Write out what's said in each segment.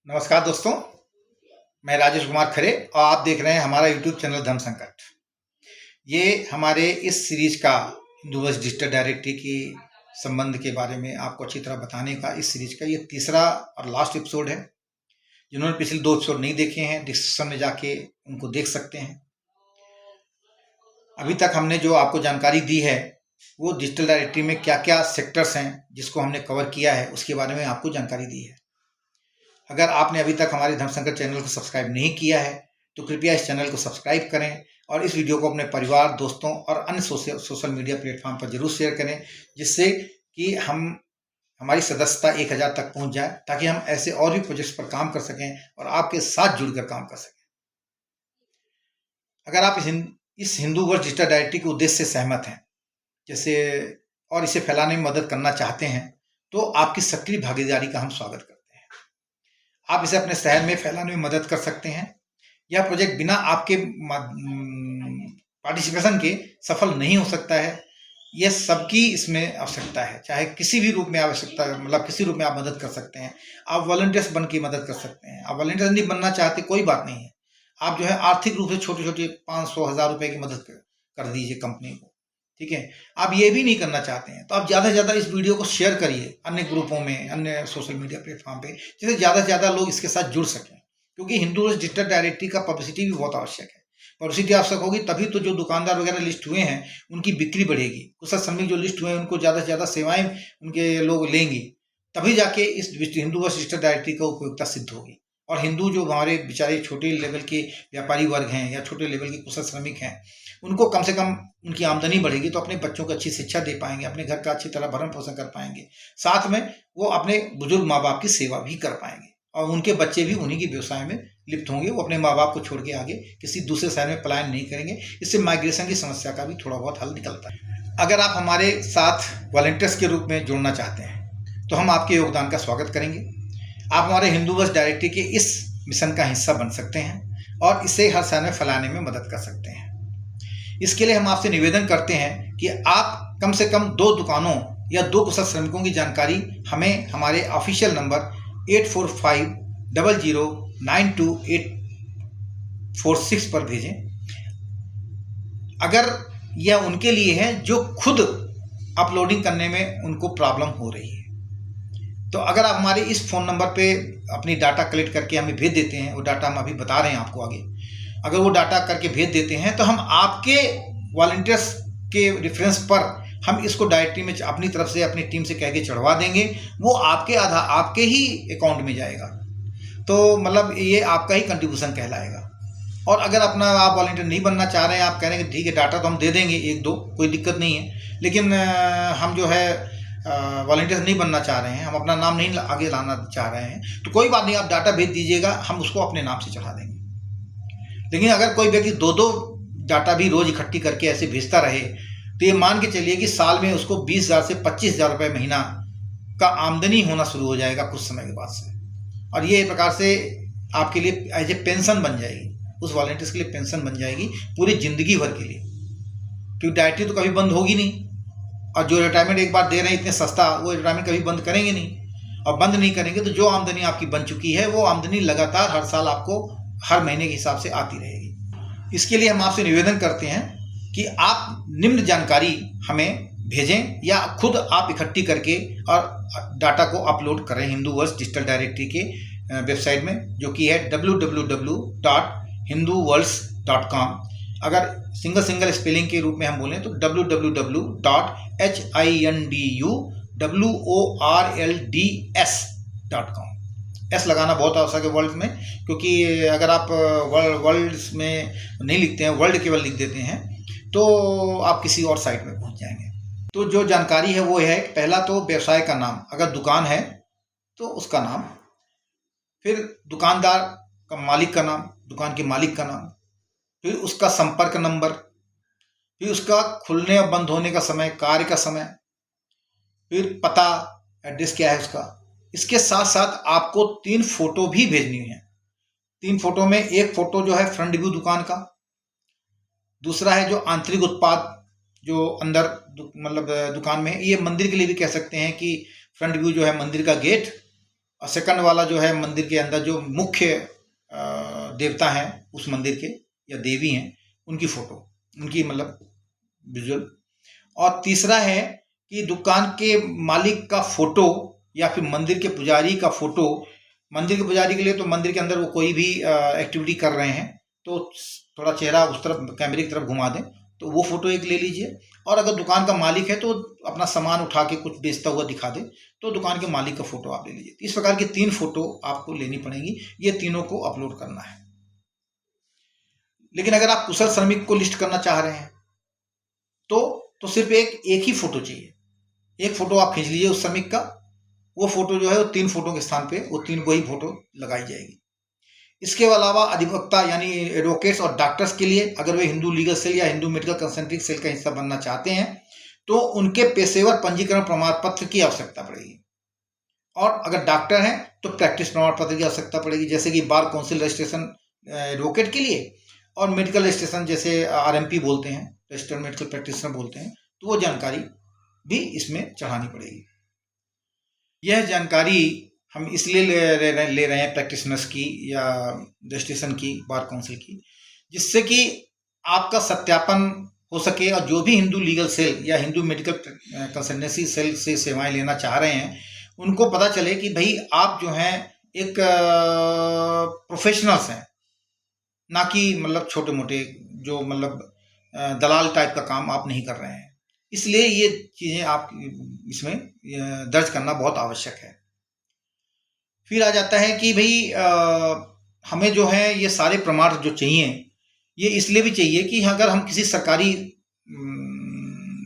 नमस्कार दोस्तों, मैं राजेश कुमार खरे और आप देख रहे हैं हमारा यूट्यूब चैनल धर्म संकट। ये हमारे इस सीरीज का हिंदू डिजिटल डायरेक्टरी की संबंध के बारे में आपको अच्छी तरह बताने का इस सीरीज का ये तीसरा और लास्ट एपिसोड है। जिन्होंने पिछले 2 एपिसोड नहीं देखे हैं, डिस्क्रिप्शन में जाके उनको देख सकते हैं। अभी तक हमने जो आपको जानकारी दी है वो डिजिटल डायरेक्टरी में क्या क्या सेक्टर्स हैं जिसको हमने कवर किया है उसके बारे में आपको जानकारी दी है। अगर आपने अभी तक हमारे धर्म संकट चैनल को सब्सक्राइब नहीं किया है तो कृपया इस चैनल को सब्सक्राइब करें और इस वीडियो को अपने परिवार, दोस्तों और अन्य सोशल मीडिया प्लेटफॉर्म पर जरूर शेयर करें, जिससे कि हमारी सदस्यता 1000 तक पहुंच जाए, ताकि हम ऐसे और भी प्रोजेक्ट्स पर काम कर सकें और आपके साथ जुड़कर काम कर सकें। अगर आप इस हिंदू वर्ल्ड डिजिटल डायरेक्टरी के उद्देश्य से सहमत हैं जैसे और इसे फैलाने में मदद करना चाहते हैं तो आपकी सक्रिय भागीदारी का हम स्वागत करते हैं। आप इसे अपने शहर में फैलाने में मदद कर सकते हैं। यह प्रोजेक्ट बिना आपके पार्टिसिपेशन के सफल नहीं हो सकता है। यह सबकी इसमें आवश्यकता है, चाहे किसी भी रूप में आवश्यकता, मतलब किसी रूप में आप मदद कर सकते हैं। आप वॉलंटियर्स बन के मदद कर सकते हैं। आप वॉलंटियर्स नहीं बनना चाहते, कोई बात नहीं है। आप जो है आर्थिक रूप से छोटे छोटे 500-1000 रुपए की मदद कर दीजिए कंपनी को, ठीक है। आप ये भी नहीं करना चाहते हैं तो आप ज़्यादा से ज़्यादा इस वीडियो को शेयर करिए अन्य ग्रुपों में, अन्य सोशल मीडिया प्लेटफॉर्म पे, जिससे ज़्यादा से ज़्यादा लोग इसके साथ जुड़ सकें। क्योंकि हिंदू डिजिटल डायरेक्टरी का पब्लिसिटी भी बहुत आवश्यक है। पब्लिसिटी आवश्यक होगी तभी तो जो दुकानदार वगैरह लिस्ट हुए हैं उनकी बिक्री बढ़ेगी। कुशल श्रमिक जो लिस्ट हुए हैं उनको ज़्यादा से ज़्यादा सेवाएं उनके लोग लेंगे, तभी जाके इस हिंदू डिजिटल डायरेक्टरी का उपयोगिता सिद्ध होगी। और हिंदू जो हमारे बेचारे छोटे लेवल के व्यापारी वर्ग हैं या छोटे लेवल के कुशल श्रमिक हैं, उनको कम से कम उनकी आमदनी बढ़ेगी तो अपने बच्चों को अच्छी शिक्षा दे पाएंगे, अपने घर का अच्छी तरह भरण पोषण कर पाएंगे, साथ में वो अपने बुजुर्ग माँ बाप की सेवा भी कर पाएंगे और उनके बच्चे भी उन्हीं के व्यवसाय में लिप्त होंगे। वो अपने माँ बाप को छोड़ के आगे किसी दूसरे शहर में पलायन नहीं करेंगे। इससे माइग्रेशन की समस्या का भी थोड़ा बहुत हल निकलता है। अगर आप हमारे साथ वॉलंटियर्स के रूप में जुड़ना चाहते हैं तो हम आपके योगदान का स्वागत करेंगे। आप हमारे हिंदू डायरेक्टरी के इस मिशन का हिस्सा बन सकते हैं और इसे हर शहर में फैलाने में मदद कर सकते हैं। इसके लिए हम आपसे निवेदन करते हैं कि आप कम से कम 2 दुकानों या 2 कुशल श्रमिकों की जानकारी हमें हमारे ऑफिशियल नंबर 8450092846 पर भेजें। अगर यह उनके लिए है जो खुद अपलोडिंग करने में उनको प्रॉब्लम हो रही है, तो अगर आप हमारे इस फ़ोन नंबर पे अपनी डाटा कलेक्ट करके हमें भेज देते हैं, वो डाटा हम अभी बता रहे हैं आपको आगे, अगर वो डाटा करके भेज देते हैं तो हम आपके वॉलंटियर्स के रेफरेंस पर हम इसको डायरेक्टरी में अपनी तरफ से अपनी टीम से कह के चढ़वा देंगे। वो आपके ही अकाउंट में जाएगा, तो मतलब ये आपका ही कंट्रीब्यूशन कहलाएगा। और अगर अपना आप वॉलंटियर नहीं बनना चाह रहे हैं, आप कह रहे हैं कि ठीक है डाटा तो हम दे देंगे 1-2, कोई दिक्कत नहीं है, लेकिन हम जो है वॉलंटियर्स नहीं बनना चाह रहे हैं, हम अपना नाम नहीं आगे लाना चाह रहे हैं, तो कोई बात नहीं, आप डाटा भेज दीजिएगा, हम उसको अपने नाम से चढ़ा देंगे। लेकिन अगर कोई व्यक्ति 2-2 डाटा भी रोज इकट्ठी करके ऐसे भेजता रहे तो ये मान के चलिए कि साल में उसको 20,000 से 25,000 रुपये महीना का आमदनी होना शुरू हो जाएगा कुछ समय के बाद से। और ये एक प्रकार से आपके लिए एज ए पेंशन बन जाएगी, उस वॉलंटियर्स के लिए पेंशन बन जाएगी पूरी जिंदगी भर के लिए। क्योंकि डायरेक्टरी तो कभी बंद होगी नहीं, और जो रिटायरमेंट एक बार दे रहे हैं इतने सस्ता, वो रिटायरमेंट कभी बंद करेंगे नहीं, और बंद नहीं करेंगे तो जो आमदनी आपकी बन चुकी है वो आमदनी लगातार हर साल आपको हर महीने के हिसाब से आती रहेगी। इसके लिए हम आपसे निवेदन करते हैं कि आप निम्न जानकारी हमें भेजें या खुद आप इकट्ठी करके और डाटा को अपलोड करें हिंदू वर्ल्ड डिजिटल डायरेक्टरी के वेबसाइट में, जो कि है www.hinduworlds.com। अगर सिंगल स्पेलिंग के रूप में हम बोलें तो www.hinduworlds.com। एस लगाना बहुत आवश्यक है वर्ल्ड में, क्योंकि अगर आप वर्ल्ड्स में नहीं लिखते हैं, वर्ल्ड केवल लिख देते हैं, तो आप किसी और साइट में पहुंच जाएंगे। तो जो जानकारी है वो है, पहला तो व्यवसाय का नाम, अगर दुकान है तो उसका नाम, फिर दुकानदार का मालिक का नाम, दुकान के मालिक का नाम, फिर उसका संपर्क नंबर, फिर उसका खुलने और बंद होने का समय, कार्य का समय, फिर पता, एड्रेस क्या है उसका। इसके साथ साथ आपको 3 फोटो भी भेजनी है। 3 फोटो में एक फोटो जो है फ्रंट व्यू दुकान का, दूसरा है जो आंतरिक उत्पाद जो अंदर मतलब दुकान में है, ये मंदिर के लिए भी कह सकते हैं कि फ्रंट व्यू जो है मंदिर का गेट, और सेकंड वाला जो है मंदिर के अंदर जो मुख्य देवता हैं उस मंदिर के या देवी हैं उनकी फ़ोटो, उनकी मतलब विजुअल। और तीसरा है कि दुकान के मालिक का फ़ोटो या फिर मंदिर के पुजारी का फ़ोटो। मंदिर के पुजारी के लिए तो मंदिर के अंदर वो कोई भी एक्टिविटी कर रहे हैं तो थोड़ा चेहरा उस तरफ कैमरे की तरफ घुमा दें तो वो फ़ोटो एक ले लीजिए। और अगर दुकान का मालिक है तो अपना सामान उठा के कुछ बेचता हुआ दिखा दे तो दुकान के मालिक का फ़ोटो आप ले लीजिए। इस प्रकार की 3 फ़ोटो आपको लेनी पड़ेंगी, ये तीनों को अपलोड करना है। लेकिन अगर आप कुशल श्रमिक को लिस्ट करना चाह रहे हैं तो सिर्फ एक ही फ़ोटो चाहिए। एक फ़ोटो आप खींच लीजिए उस श्रमिक का, वो फ़ोटो जो है वो 3 फ़ोटो के स्थान पे वो 3 वही फ़ोटो लगाई जाएगी। इसके अलावा अधिवक्ता यानी एडवोकेट्स और डॉक्टर्स के लिए अगर वे हिंदू लीगल सेल या हिंदू मेडिकल कंसल्टिंग सेल का हिस्सा बनना चाहते हैं तो उनके पेशेवर पंजीकरण प्रमाण पत्र की आवश्यकता पड़ेगी। और अगर डॉक्टर हैं तो प्रैक्टिस प्रमाण पत्र की आवश्यकता पड़ेगी, जैसे कि बार काउंसिल रजिस्ट्रेशन एडवोकेट के लिए और मेडिकल रजिस्ट्रेशन जैसे RMP बोलते हैं, रजिस्टर्ड मेडिकल प्रैक्टिशनर बोलते हैं, तो वो जानकारी भी इसमें चढ़ानी पड़ेगी। यह जानकारी हम इसलिए ले रहे हैं प्रैक्टिशनर्स की या रजिस्ट्रेशन की, बार काउंसिल की, जिससे कि आपका सत्यापन हो सके और जो भी हिंदू लीगल सेल या हिंदू मेडिकल कंसल्टेंसी सेल से सेवाएं लेना चाह रहे हैं उनको पता चले कि भाई आप जो हैं एक प्रोफेशनल्स हैं, ना कि मतलब छोटे मोटे जो मतलब दलाल टाइप का काम आप नहीं कर रहे हैं। इसलिए ये चीज़ें आप इसमें दर्ज करना बहुत आवश्यक है। फिर आ जाता है कि भाई हमें जो है ये सारे प्रमाण जो चाहिए ये इसलिए भी चाहिए कि अगर हम किसी सरकारी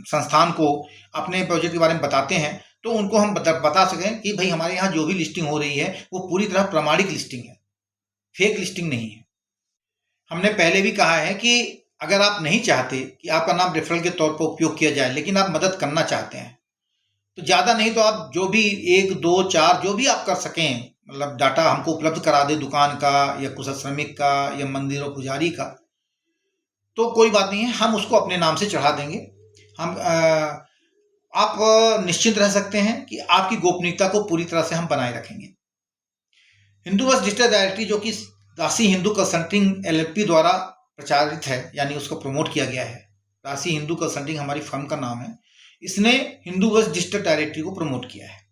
संस्थान को अपने प्रोजेक्ट के बारे में बताते हैं तो उनको हम बता सकें कि भाई हमारे यहाँ जो भी लिस्टिंग हो रही है वो पूरी तरह प्रामाणिक लिस्टिंग है, फेक लिस्टिंग नहीं है। हमने पहले भी कहा है कि अगर आप नहीं चाहते कि आपका नाम रेफरल के तौर पर उपयोग किया जाए लेकिन आप मदद करना चाहते हैं तो ज़्यादा नहीं तो आप जो भी 1, 2, 4 जो भी आप कर सकें, मतलब डाटा हमको उपलब्ध करा दे दुकान का या कुशल श्रमिक का या मंदिर और पुजारी का, तो कोई बात नहीं है, हम उसको अपने नाम से चढ़ा देंगे। हम आप निश्चिंत रह सकते हैं कि आपकी गोपनीयता को पूरी तरह से हम बनाए रखेंगे। हिंदू वश डिजिटल डायरेक्टरी जो कि राशि हिंदू कंसल्टिंग LLP द्वारा प्रचारित है, यानी उसको प्रमोट किया गया है। राशि हिंदू कंसल्टिंग हमारी फर्म का नाम है। इसने हिंदू वश डिजिटल डायरेक्टरी को प्रमोट किया है।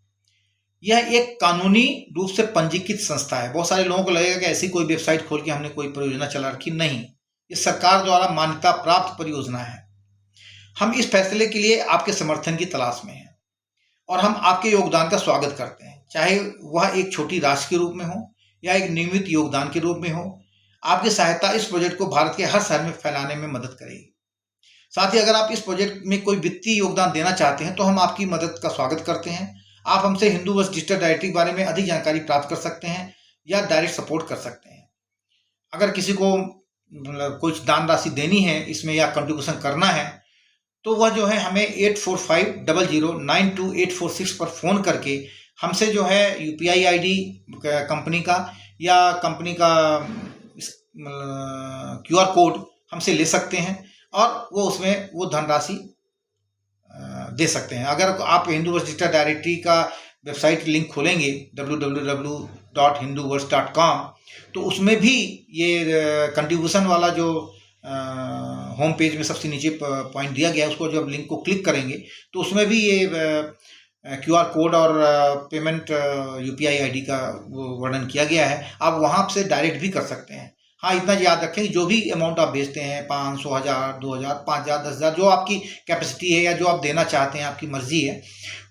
यह एक कानूनी रूप से पंजीकृत संस्था है। बहुत सारे लोगों को लगेगा कि ऐसी कोई वेबसाइट खोल के हमने कोई परियोजना चला रखी, नहीं, ये सरकार द्वारा मान्यता प्राप्त परियोजना है। हम इस फैसले के लिए आपके समर्थन की तलाश में हैं और हम आपके योगदान का स्वागत करते हैं, चाहे वह एक छोटी राशि के रूप में हो या एक नियमित योगदान के रूप में हो। आपकी सहायता इस प्रोजेक्ट को भारत के हर शहर में फैलाने में मदद करेगी। साथ ही अगर आप इस प्रोजेक्ट में कोई वित्तीय योगदान देना चाहते हैं तो हम आपकी मदद का स्वागत करते हैं। आप हमसे हिंदू वश डिजिटल डायरेक्टरी के बारे में अधिक जानकारी प्राप्त कर सकते हैं या डायरेक्ट सपोर्ट कर सकते हैं। अगर किसी को कुछ दान राशि देनी है इसमें या कंट्रीब्यूशन करना है तो वह जो है हमें 8450092846 पर फ़ोन करके हमसे जो है UPI ID कंपनी का या कंपनी का QR कोड हमसे ले सकते हैं और वो उसमें वो धनराशि दे सकते हैं। अगर आप हिंदू वश डिजिटल डायरेक्टरी का वेबसाइट लिंक खोलेंगे www.hinduverse.com तो उसमें भी ये कंट्रीब्यूशन वाला जो होम पेज में सबसे नीचे पॉइंट दिया गया है, उसको जब लिंक को क्लिक करेंगे तो उसमें भी ये QR कोड और पेमेंट UPI ID का वो वर्णन किया गया है। आप वहाँ से डायरेक्ट भी कर सकते हैं। हाँ, इतना याद रखें कि जो भी अमाउंट आप भेजते हैं 500, 1000, 2000, 5000, 10000 जो आपकी कैपेसिटी है या जो आप देना चाहते हैं, आपकी मर्जी है,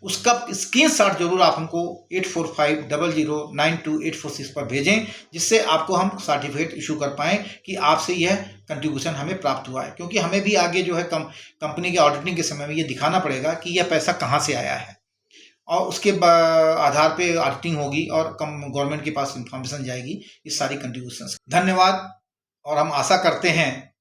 उसका स्क्रीनशॉट जरूर आप हमको 8450092846 पर भेजें, जिससे आपको हम सर्टिफिकेट इशू कर पाएँ कि आपसे यह कंट्रीब्यूशन हमें प्राप्त हुआ है। क्योंकि हमें भी आगे जो है कंपनी के ऑडिटिंग के समय में ये दिखाना पड़ेगा कि यह पैसा कहाँ से आया है और उसके आधार पे ऑडिटिंग होगी और गवर्नमेंट के पास इंफॉर्मेशन जाएगी इस सारी कंट्रीब्यूशन। धन्यवाद। और हम आशा करते हैं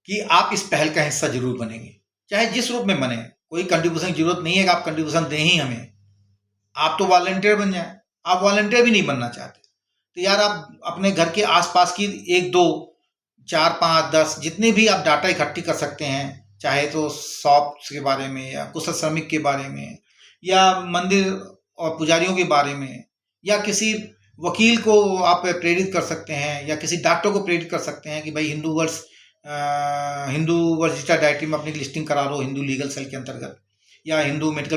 कि आप इस पहल का हिस्सा जरूर बनेंगे, चाहे जिस रूप में बने। कोई कंट्रीब्यूशन की जरूरत नहीं है कि आप कंट्रीब्यूशन दें ही हमें, आप तो वॉलंटियर बन जाएं। आप वॉलंटियर भी नहीं बनना चाहते तो यार आप अपने घर के आसपास की 1, 2, 4, 5, 10 जितने भी आप डाटा इकट्ठी कर सकते हैं, चाहे तो शॉप्स के बारे में या कुशल श्रमिक के बारे में या मंदिर और पुजारियों के बारे में या किसी वकील को आप प्रेरित कर सकते हैं, या किसी डॉक्टर को प्रेरित कर सकते हैं कि भाई हिंदू वर्ल्ड रजिस्टर्ड डायरेक्टरी में अपनी लिस्टिंग करा लो हिंदू लीगल सेल के अंतर्गत या हिंदू मेडिकल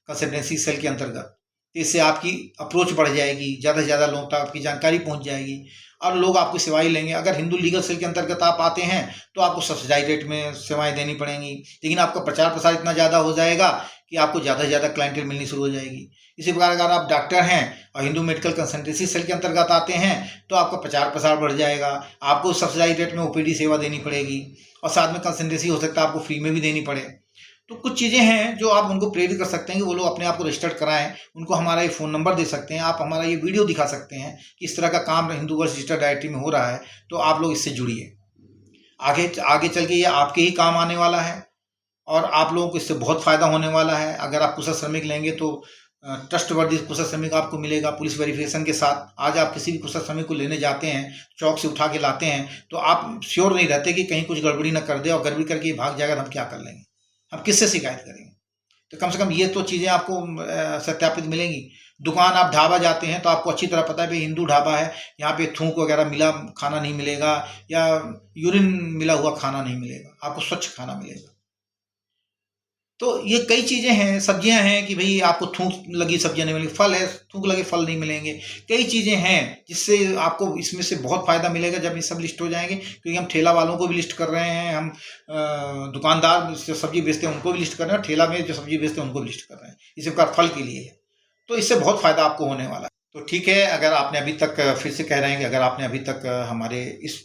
कंसल्टेंसी सेल के अंतर्गत। इससे आपकी अप्रोच बढ़ जाएगी, ज़्यादा से ज़्यादा लोगों तक आपकी जानकारी पहुंच जाएगी और लोग आपकी सेवाएं लेंगे। अगर हिंदू लीगल सेल के अंतर्गत आप आते हैं तो आपको सब्सिडाइज रेट में सेवाएं देनी पड़ेंगी, लेकिन आपका प्रचार प्रसार इतना ज़्यादा हो जाएगा कि आपको ज़्यादा से ज़्यादा क्लाइंटेल मिलनी शुरू हो जाएगी। इसी प्रकार अगर आप डॉक्टर हैं और हिंदू मेडिकल कंसल्टेंसी सेल के अंतर्गत आते हैं तो आपका प्रचार प्रसार बढ़ जाएगा, आपको सब्सिडाइज रेट में ओपीडी सेवा देनी पड़ेगी और साथ में कंसल्टेंसी हो सकता है आपको फ्री में भी देनी पड़े। तो कुछ चीज़ें हैं जो आप उनको प्रेरित कर सकते हैं कि वो लोग अपने आप को रजिस्टर्ड कराएं। उनको हमारा ये फ़ोन नंबर दे सकते हैं, आप हमारा ये वीडियो दिखा सकते हैं कि इस तरह का काम हिंदू वर्ल्ड रजिस्टर्ड डायरेक्टरी में हो रहा है, तो आप लोग इससे जुड़िए। आगे चल के ये आपके ही काम आने वाला है और आप लोगों को इससे बहुत फ़ायदा होने वाला है। अगर आप कुशल श्रमिक लेंगे तो ट्रस्टवर्दी कुशल श्रमिक आपको मिलेगा पुलिस वेरिफिकेशन के साथ। आज आप किसी भी कुशल श्रमिक को लेने जाते हैं, चौक से उठा के लाते हैं, तो आप श्योर नहीं रहते कि कहीं कुछ गड़बड़ी ना कर दे और गड़बड़ी करके भाग जाएगा तो हम क्या कर लेंगे, हम किससे शिकायत करेंगे। तो कम से कम ये तो चीज़ें आपको सत्यापित मिलेंगी। दुकान आप ढाबा जाते हैं तो आपको अच्छी तरह पता है भाई हिंदू ढाबा है, यहाँ पे थूक वगैरह मिला खाना नहीं मिलेगा या यूरिन मिला हुआ खाना नहीं मिलेगा, आपको स्वच्छ खाना मिलेगा। तो ये कई चीज़ें हैं, सब्जियां हैं कि भाई आपको थूक लगी सब्जियां नहीं मिलेंगी, फल है थूक लगे फल नहीं मिलेंगे। कई चीज़ें हैं जिससे आपको इसमें से बहुत फ़ायदा मिलेगा जब ये सब लिस्ट हो जाएंगे, क्योंकि हम ठेला वालों को भी लिस्ट कर रहे हैं, हम दुकानदार जो सब्जी बेचते हैं उनको भी लिस्ट कर रहे हैं, ठेला में जो सब्जी बेचते हैं उनको भी लिस्ट कर रहे हैं। इसी प्रकार फल के लिए है, तो इससे बहुत फ़ायदा आपको होने वाला है। तो ठीक है, अगर आपने अभी तक, फिर से कह रहे हैं कि अगर आपने अभी तक हमारे इस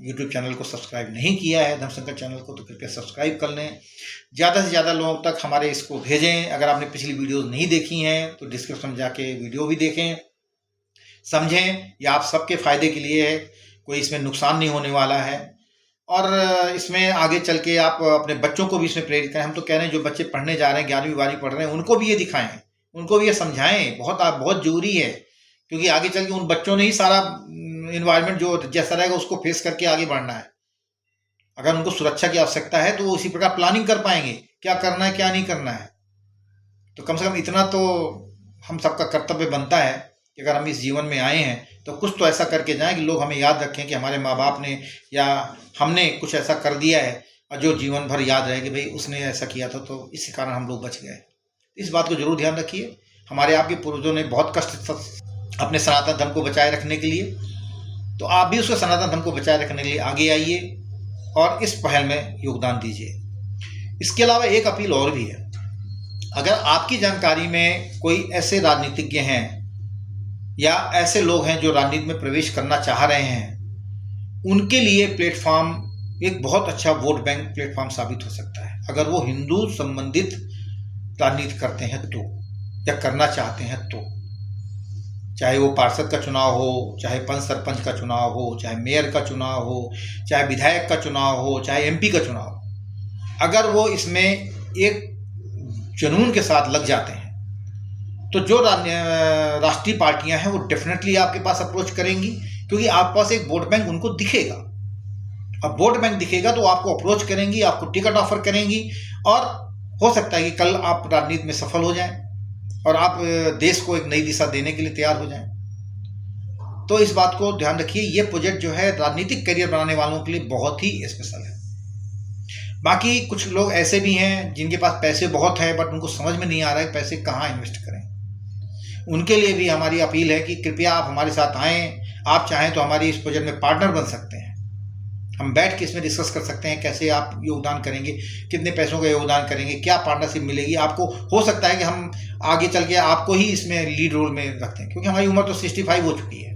यूट्यूब चैनल को सब्सक्राइब नहीं किया है, धर्मशंकर चैनल को, तो कृपया सब्सक्राइब कर लें। ज़्यादा से ज़्यादा लोगों तक हमारे इसको भेजें। अगर आपने पिछली वीडियोस नहीं देखी हैं तो डिस्क्रिप्शन में जाके वीडियो भी देखें, समझें। ये आप सबके फ़ायदे के लिए है, कोई इसमें नुकसान नहीं होने वाला है। और इसमें आगे चल के आप अपने बच्चों को भी इसमें प्रेरित करें। हम तो कह रहे हैं जो बच्चे पढ़ने जा रहे हैं, 11वीं 12वीं पढ़ रहे हैं, उनको भी ये दिखाएँ, उनको भी ये समझाएँ। बहुत ज़रूरी है, क्योंकि आगे चल के उन बच्चों ने ही सारा इन्वायरमेंट जो जैसा रहेगा उसको फेस करके आगे बढ़ना है। अगर उनको सुरक्षा की आवश्यकता है तो वो उसी प्रकार प्लानिंग कर पाएंगे, क्या करना है क्या नहीं करना है। तो कम से कम इतना तो हम सबका कर्तव्य बनता है कि अगर हम इस जीवन में आए हैं तो कुछ तो ऐसा करके जाएं कि लोग हमें याद रखें कि हमारे माँ बाप ने या हमने कुछ ऐसा कर दिया है और जो जीवन भर याद रहे कि भाई उसने ऐसा किया था तो इसी कारण हम लोग बच गए। इस बात को जरूर ध्यान रखिए। हमारे आपके पूर्वजों ने बहुत कष्ट अपने सनातन धर्म को बचाए रखने के लिए, तो आप भी उसको सनातन धर्म को बचाए रखने के लिए आगे आइए और इस पहल में योगदान दीजिए। इसके अलावा एक अपील और भी है, अगर आपकी जानकारी में कोई ऐसे राजनीतिज्ञ हैं या ऐसे लोग हैं जो राजनीति में प्रवेश करना चाह रहे हैं, उनके लिए प्लेटफॉर्म एक बहुत अच्छा वोट बैंक प्लेटफॉर्म साबित हो सकता है। अगर वो हिंदू संबंधित राजनीति करते हैं तो, या करना चाहते हैं तो, चाहे वो पार्षद का चुनाव हो, चाहे पंच सरपंच का चुनाव हो, चाहे मेयर का चुनाव हो, चाहे विधायक का चुनाव हो, चाहे एमपी का चुनाव हो, अगर वो इसमें एक जुनून के साथ लग जाते हैं तो जो राष्ट्रीय पार्टियां हैं वो डेफिनेटली आपके पास अप्रोच करेंगी, क्योंकि आपके पास एक वोट बैंक उनको दिखेगा। अब वोट बैंक दिखेगा तो आपको अप्रोच करेंगी, आपको टिकट ऑफर करेंगी और हो सकता है कि कल आप राजनीति में सफल हो जाएं और आप देश को एक नई दिशा देने के लिए तैयार हो जाएं। तो इस बात को ध्यान रखिए, ये प्रोजेक्ट जो है राजनीतिक करियर बनाने वालों के लिए बहुत ही स्पेशल है। बाकी कुछ लोग ऐसे भी हैं जिनके पास पैसे बहुत है बट उनको समझ में नहीं आ रहा है पैसे कहाँ इन्वेस्ट करें। उनके लिए भी हमारी अपील है कि कृपया आप हमारे साथ आएँ। आप चाहें तो हमारी इस प्रोजेक्ट में पार्टनर बन सकते हैं। हम बैठ के इसमें डिस्कस कर सकते हैं कैसे आप योगदान करेंगे, कितने पैसों का योगदान करेंगे, क्या पार्टनरशिप मिलेगी आपको। हो सकता है कि हम आगे चल के आपको ही इसमें लीड रोल में रखते हैं, क्योंकि हमारी उम्र तो 65 हो चुकी है।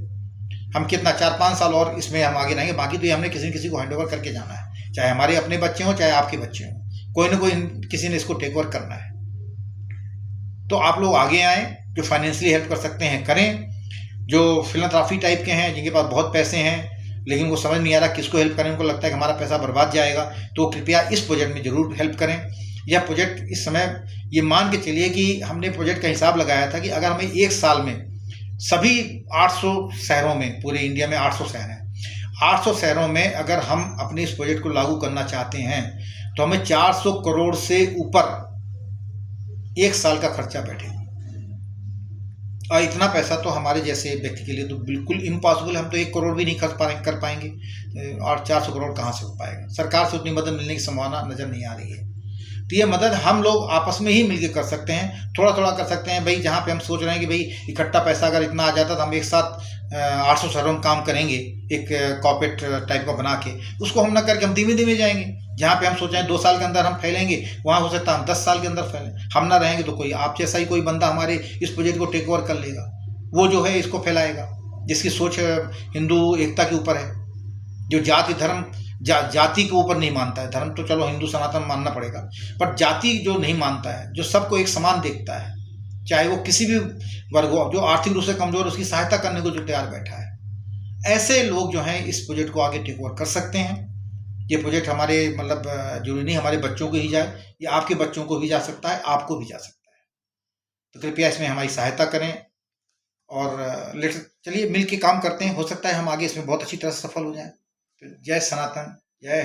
हम कितना 4-5 साल और इसमें हम आगे रहेंगे, बाकी तो ये हमने किसी न किसी को हैंड ओवर करके जाना है, चाहे हमारे अपने बच्चे हों चाहे आपके बच्चे हों, कोई ना कोई किसी ने इसको टेक ओवर करना है। तो आप लोग आगे आएँ, जो फाइनेंशियली हेल्प कर सकते हैं करें। जो फिलंथ्रॉपी टाइप के हैं जिनके पास बहुत पैसे हैं लेकिन वो समझ नहीं आ रहा किसको हेल्प करें, उनको लगता है कि हमारा पैसा बर्बाद जाएगा, तो कृपया इस प्रोजेक्ट में ज़रूर हेल्प करें। यह प्रोजेक्ट इस समय ये मान के चलिए कि हमने प्रोजेक्ट का हिसाब लगाया था कि अगर हमें एक साल में सभी 800 शहरों में, पूरे इंडिया में 800 शहर हैं, 800 शहरों में अगर हम अपने इस प्रोजेक्ट को लागू करना चाहते हैं तो हमें 400 करोड़ से ऊपर एक साल का खर्चा बैठेगा। और इतना पैसा तो हमारे जैसे व्यक्ति के लिए तो बिल्कुल इम्पॉसिबल है। हम तो 1 करोड़ भी नहीं कर पाएंगे, और 400 करोड़ कहाँ से हो पाएगा। सरकार से उतनी मदद मिलने की संभावना नज़र नहीं आ रही है। तो ये मदद हम लोग आपस में ही मिलकर कर सकते हैं, थोड़ा थोड़ा कर सकते हैं भाई। जहाँ पे हम सोच रहे हैं कि भाई इकट्ठा पैसा अगर इतना आ जाता तो हम एक साथ 800 शहरों में काम करेंगे, एक कॉर्पोरेट टाइप का बना के, उसको हम ना करके हम धीमे धीमे जाएंगे। जहाँ पे हम सोच रहे हैं 2 साल के अंदर हम फैलेंगे, वहाँ हो सकता है हम 10 साल के अंदर फैलें। हम ना रहेंगे तो कोई आप जैसा ही कोई बंदा हमारे इस प्रोजेक्ट को टेक ओवर कर लेगा, वो जो है इसको फैलाएगा, जिसकी सोच हिंदू एकता के ऊपर है, जो जाति धर्म जाति के ऊपर नहीं मानता है। धर्म तो चलो हिंदू सनातन मानना पड़ेगा, पर जाति जो नहीं मानता है, जो सबको एक समान देखता है, चाहे वो किसी भी वर्ग हो, जो आर्थिक रूप से कमजोर, उसकी सहायता करने को जो तैयार बैठा है, ऐसे लोग जो हैं इस प्रोजेक्ट को आगे टेक ओवर कर सकते हैं। ये प्रोजेक्ट हमारे मतलब जरूरी नहीं हमारे बच्चों को ही जाए, ये आपके बच्चों को भी जा सकता है, आपको भी जा सकता है। तो कृपया इसमें हमारी सहायता करें और चलिए मिल के काम करते हैं। हो सकता है हम आगे इसमें बहुत अच्छी तरह से सफल हो जाएं। तो जय सनातन, जय हिंद।